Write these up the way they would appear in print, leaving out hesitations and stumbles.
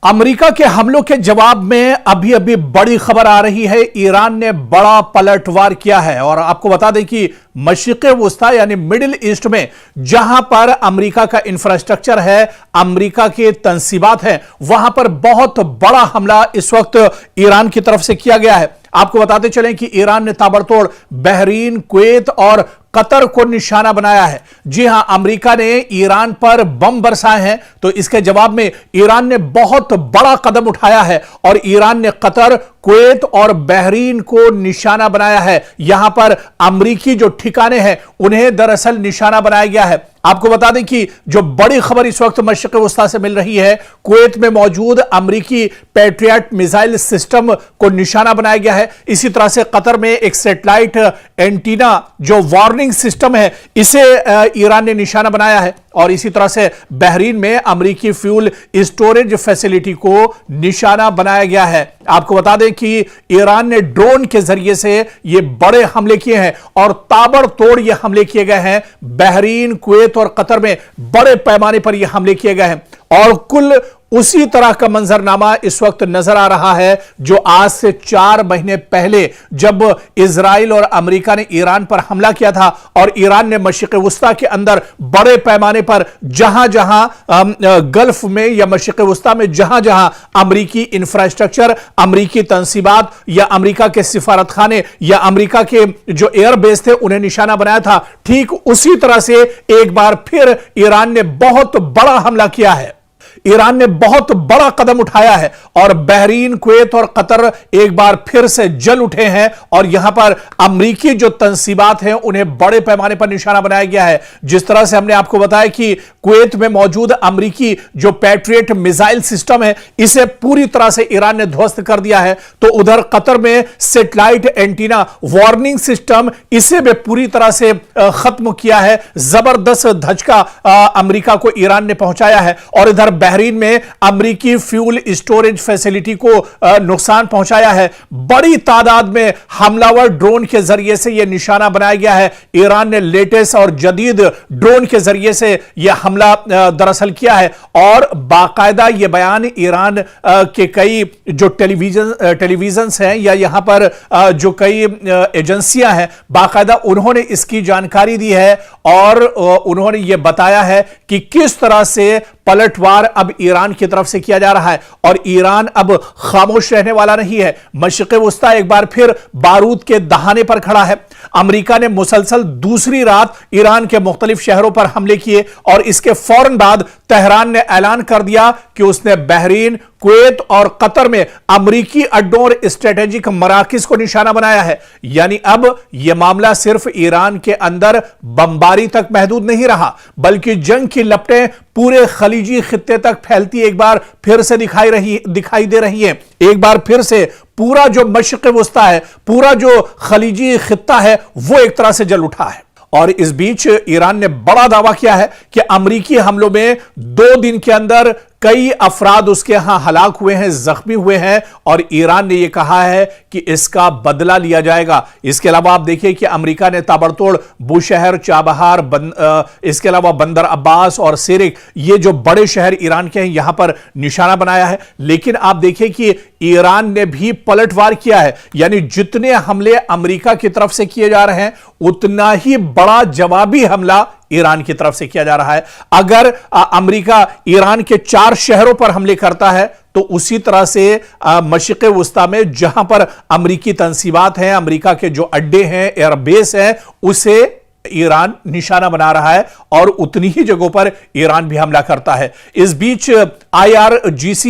America के हमलों के जवाब में अभी अभी बड़ी खबर आ रही है। ईरान ने बड़ा पलटवार किया है और आपको बता दें कि मशरिक़ वुस्ता यानी मिडिल ईस्ट में जहां पर अमेरिका का इंफ्रास्ट्रक्चर है, अमेरिका के तंसीबात हैं, वहां पर बहुत बड़ा हमला इस वक्त ईरान की तरफ से किया गया है। आपको बताते चलें कि ईरान ने ताबड़तोड़ बहरीन, कुवैत और कतर को निशाना बनाया है। जी हां, अमेरिका ने ईरान पर बम बरसाए हैं, तो इसके जवाब में ईरान ने बहुत बड़ा कदम उठाया है और ईरान ने कतर, कुवैत और बहरीन को निशाना बनाया है। यहां पर अमेरिकी जो ठिकाने हैं उन्हें दरअसल निशाना बनाया गया है। आपको बता दें कि जो बड़ी खबर इस वक्त मशरिक़ वुस्ता से मिल रही है, कुवैत में मौजूद अमेरिकी पैट्रियट मिसाइल सिस्टम को निशाना बनाया गया है। इसी तरह से कतर में एक सैटेलाइट एंटीना जो वार्निंग सिस्टम है, इसे ईरान ने निशाना बनाया है। और इसी तरह से बहरीन में अमेरिकी फ्यूल स्टोरेज फैसिलिटी को निशाना बनाया गया है। आपको बता दें कि ईरान ने ड्रोन के जरिए से ये बड़े हमले किए हैं और ताबड़तोड़ ये हमले किए गए हैं। बहरीन, कुवैत और कतर में बड़े पैमाने पर ये हमले किए गए हैं और कुल उसी तरह का मंजरनामा इस वक्त नजर आ रहा है जो आज से 4 महीने पहले जब इजराइल और अमेरिका ने ईरान पर हमला किया था और ईरान ने मशरिक़ वुस्ता के अंदर बड़े पैमाने पर जहां जहां गल्फ में या मशरिक़ वुस्ता में जहां जहां अमेरिकी इंफ्रास्ट्रक्चर, अमेरिकी तंसीबात या अमेरिका के सिफारत खाने या अमेरिका के जो एयरबेस थे उन्हें निशाना बनाया था, ठीक उसी तरह से एक बार फिर ईरान ने बहुत बड़ा हमला किया है। ईरान ने बहुत बड़ा कदम उठाया है और बहरीन, कुवैत और कतर एक बार फिर से जल उठे हैं और यहां पर अमेरिकी जो तंसीबात हैं उन्हें बड़े पैमाने पर निशाना बनाया गया है। जिस तरह से हमने आपको बताया कि कुवैत में मौजूद अमेरिकी जो पैट्रियट मिसाइल सिस्टम है, इसे पूरी तरह से ईरान ने ध्वस्त कर दिया है, तो उधर कतर में सैटेलाइट एंटीना वार्निंग सिस्टम, इसे भी पूरी तरह से खत्म किया है। जबरदस्त धचका अमेरिका को ईरान ने पहुंचाया है और इधर बहरीन में अमेरिकी फ्यूल स्टोरेज फैसिलिटी को नुकसान पहुंचाया है। बड़ी तादाद में हमलावर ड्रोन के जरिए से यह निशाना बनाया गया है। ईरान ने लेटेस्ट और जदीद ड्रोन के जरिए से यह हमला दरअसल किया है और बाकायदा यह बयान ईरान के कई जो टेलीविजन हैं या यहां पर जो कई एजेंसियां हैं, बाकायदा उन्होंने इसकी जानकारी दी है और उन्होंने यह बताया है कि किस तरह से पलटवार अब ईरान की तरफ से किया जा रहा है और ईरान अब खामोश रहने वाला नहीं है। मशरिक़ वुस्ता एक बार फिर बारूद के दहाने पर खड़ा है। अमेरिका ने मुसलसल दूसरी रात ईरान के मुख्तलिफ शहरों पर हमले किए और इसके फौरन बाद तेहरान ने ऐलान कर दिया कि उसने बहरीन, कुवैत और कतर में अमेरिकी अड्डों और स्ट्रेटेजिक मराकिज को निशाना बनाया है। यानी अब यह मामला सिर्फ ईरान के अंदर बमबारी तक महदूद नहीं रहा, बल्कि जंग की लपटें पूरे खलीजी खित्ते तक फैलती एक बार फिर से दिखाई दे रही है। एक बार फिर से पूरा जो मशरिक़ वुस्ता है, पूरा जो खलीजी खित्ता है, वो एक तरह से जल उठा है। और इस बीच ईरान ने बड़ा दावा किया है कि अमेरिकी हमलों में 2 दिन के अंदर कई अफराद उसके यहां हलाक हुए हैं, जख्मी हुए हैं और ईरान ने यह कहा है कि इसका बदला लिया जाएगा। इसके अलावा आप देखिए कि अमेरिका ने ताबड़तोड़ बुशहर, चाबहार, इसके अलावा बंदर अब्बास और सिरिक, ये जो बड़े शहर ईरान के हैं, यहां पर निशाना बनाया है। लेकिन आप देखिए कि ईरान ने भी पलटवार किया है, यानी जितने हमले अमेरिका की तरफ से किए जा रहे हैं उतना ही बड़ा जवाबी हमला ईरान की तरफ से किया जा रहा है। अगर अमेरिका ईरान के 4 शहरों पर हमले करता है तो उसी तरह से मशरिक़ वुस्ता में जहां पर अमेरिकी तंसीबात हैं, अमेरिका के जो अड्डे हैं, एयरबेस हैं, उसे ईरान निशाना बना रहा है और उतनी ही जगहों पर ईरान भी हमला करता है। इस बीच IRGC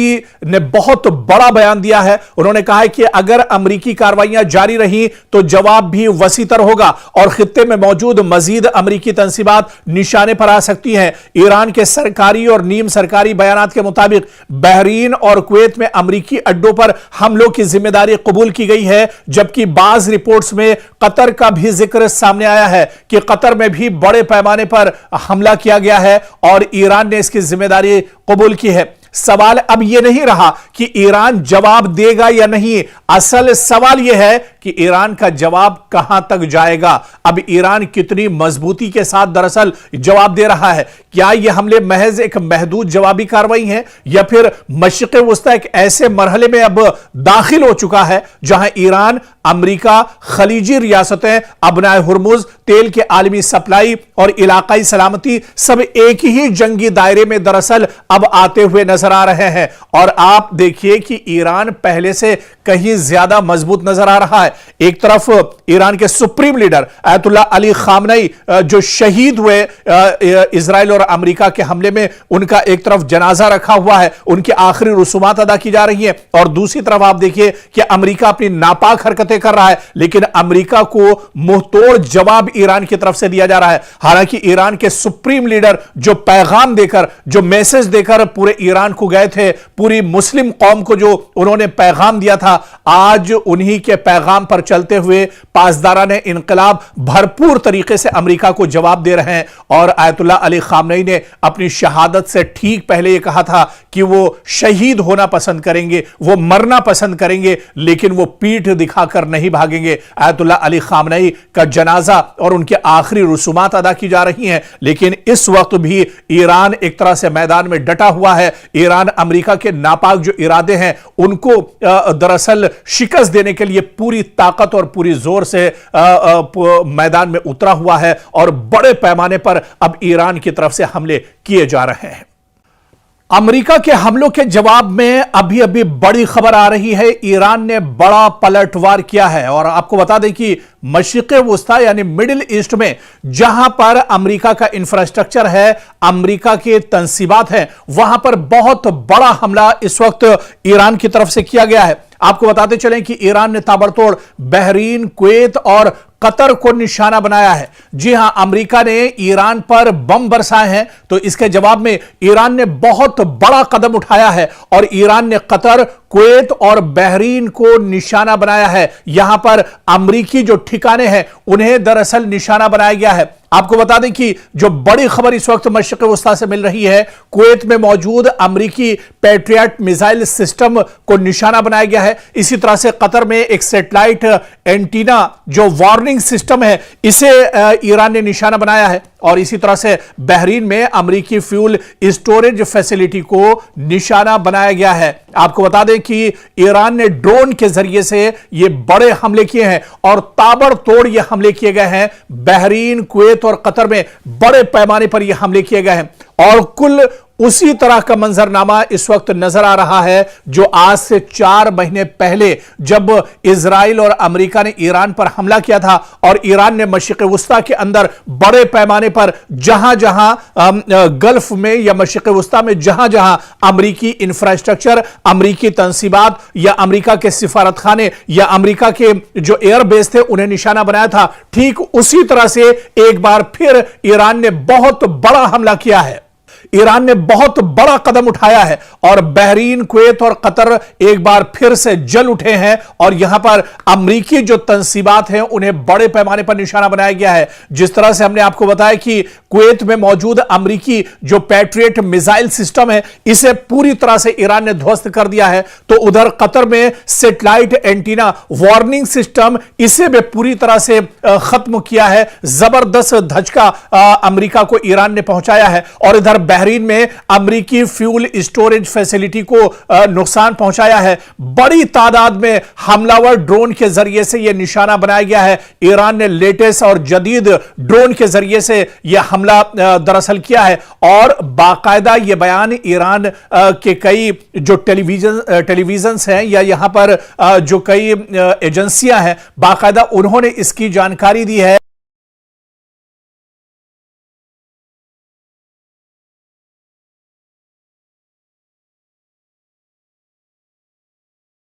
ने बहुत बड़ा बयान दिया है। उन्होंने कहा है कि अगर अमेरिकी कार्रवाइयां जारी रही तो जवाब भी वसीतर होगा और खित्ते में मौजूद मजीद अमेरिकी तंसीबात निशाने पर आ सकती हैं। ईरान के सरकारी और नीम सरकारी बयानात के मुताबिक बहरीन और कुवैत में अमेरिकी अड्डों पर हमलों की जिम्मेदारी कबूल की गई है, जबकि बाज रिपोर्ट्स में कतर का भी जिक्र सामने आया है कि कतर में भी बड़े पैमाने पर हमला किया गया है और ईरान ने इसकी जिम्मेदारी कबूल की है। सवाल अब यह नहीं रहा कि ईरान जवाब देगा या नहीं, असल सवाल यह है कि ईरान का जवाब कहां तक जाएगा। अब ईरान कितनी मजबूती के साथ दरअसल जवाब दे रहा है। क्या यह हमले महज एक महदूद जवाबी कार्रवाई है या फिर मशरिक़ वुस्ता एक ऐसे मरहले में अब दाखिल हो चुका है जहां ईरान, अमेरिका, खलीजी रियासतें, अबनाए हुर्मुज, तेल के आलमी सप्लाई और इलाकाई सलामती सब एक ही जंगी दायरे में दरअसल अब आते हुए नजर आ रहे हैं। और आप देखिए कि ईरान पहले से कहीं ज्यादा मजबूत नजर आ रहा है। एक तरफ ईरान के सुप्रीम लीडर अयतुल्ला अली खामनई जो शहीद हुए इजराइल और अमेरिका के हमले में, उनका एक तरफ जनाजा रखा हुआ है, उनकी आखिरी रसूमात अदा की जा रही है। और दूसरी तरफ आप देखिए कि अमेरिका अपनी नापाक हरकतें कर रहा है, लेकिन अमेरिका को मुंहतोड़ जवाब ईरान की तरफ से दिया जा रहा है। हालांकि ईरान के सुप्रीम लीडर जो पैगाम देकर, जो मैसेज देकर पूरे ईरान को गए थे, पूरी मुस्लिम कौम को जो उन्होंने पैगाम दिया था, आज उन्हीं के पैगाम पर चलते हुए पासदारान इनकलाब भरपूर तरीके से अमेरिका को जवाब दे रहे हैं। और अयतुल्ला अली खामनई ने अपनी शहादत से ठीक पहले यह कहा था कि वो शहीद होना पसंद करेंगे, वो मरना पसंद करेंगे, लेकिन वो पीठ दिखाकर नहीं भागेंगे। अयतुल्ला अली खामनई का जनाजा और उनके आखिरी रसूमात अदा की जा रही हैं, लेकिन इस वक्त भी ईरान एक तरह से मैदान में डटा हुआ है। ईरान अमेरिका के नापाक जो इरादे हैं उनको दरअसल शिकस्त देने के लिए पूरी ताकत और पूरी जोर से मैदान में उतरा हुआ है और बड़े पैमाने पर अब ईरान की तरफ से हमले किए जा रहे हैं। अमेरिका के हमलों के जवाब में अभी अभी बड़ी खबर आ रही है। ईरान ने बड़ा पलटवार किया है और आपको बता दें कि मशरिक़ वुस्ता यानी मिडिल ईस्ट में जहां पर अमेरिका का इंफ्रास्ट्रक्चर है, अमेरिका के तंसीबात हैं, वहां पर बहुत बड़ा हमला इस वक्त ईरान की तरफ से किया गया है। आपको बताते चलें कि ईरान ने ताबड़तोड़ बहरीन, कुवैत और कतर को निशाना बनाया है। जी हां, अमेरिका ने ईरान पर बम बरसाए हैं, तो इसके जवाब में ईरान ने बहुत बड़ा कदम उठाया है और ईरान ने कतर, कुवैत और बहरीन को निशाना बनाया है। यहां पर अमेरिकी जो ठिकाने हैं उन्हें दरअसल निशाना बनाया गया है। आपको बता दें कि जो बड़ी खबर इस वक्त मशरिक़ वुस्ता से मिल रही है, कुवैत में मौजूद अमेरिकी पैट्रियट मिसाइल सिस्टम को निशाना बनाया गया है। इसी तरह से कतर में एक सैटेलाइट एंटीना जो वार्निंग सिस्टम है, इसे ईरान ने निशाना बनाया है। और इसी तरह से बहरीन में अमेरिकी फ्यूल स्टोरेज फैसिलिटी को निशाना बनाया गया है। आपको बता दें कि ईरान ने ड्रोन के जरिए से ये बड़े हमले किए हैं और ताबड़तोड़ ये हमले किए गए हैं। बहरीन, कुवैत और कतर में बड़े पैमाने पर ये हमले किए गए हैं और कुल उसी तरह का मंजरनामा इस वक्त नजर आ रहा है जो आज से 4 महीने पहले जब इजराइल और अमेरिका ने ईरान पर हमला किया था और ईरान ने मशरिक़ वुस्ता के अंदर बड़े पैमाने पर जहां जहां गल्फ में या मशरिक़ वुस्ता में जहां जहां अमेरिकी इंफ्रास्ट्रक्चर, अमेरिकी तंसीबात या अमेरिका के सिफारत खाने या अमेरिका के जो एयरबेस थे उन्हें निशाना बनाया था, ठीक उसी तरह से एक बार फिर ईरान ने बहुत बड़ा हमला किया है। ईरान ने बहुत बड़ा कदम उठाया है और बहरीन, कुवैत और कतर एक बार फिर से जल उठे हैं और यहां पर अमेरिकी जो तंसीबात हैं उन्हें बड़े पैमाने पर निशाना बनाया गया है। जिस तरह से हमने आपको बताया कि कुवैत में मौजूद अमेरिकी जो पैट्रियट मिसाइल सिस्टम है, इसे पूरी तरह से ईरान ने ध्वस्त कर दिया है, तो उधर कतर में सैटेलाइट एंटीना वार्निंग सिस्टम, इसे भी पूरी तरह से खत्म किया है। जबरदस्त धचका अमेरिका को ईरान ने पहुंचाया है और इधर बहरीन में अमेरिकी फ्यूल स्टोरेज फैसिलिटी को नुकसान पहुंचाया है। बड़ी तादाद में हमलावर ड्रोन के जरिए से यह निशाना बनाया गया है। ईरान ने लेटेस्ट और जदीद ड्रोन के जरिए से यह हमला दरअसल किया है और बाकायदा यह बयान ईरान के कई जो टेलीविजन हैं या यहां पर जो कई एजेंसियां हैं, बाकायदा उन्होंने इसकी जानकारी दी है।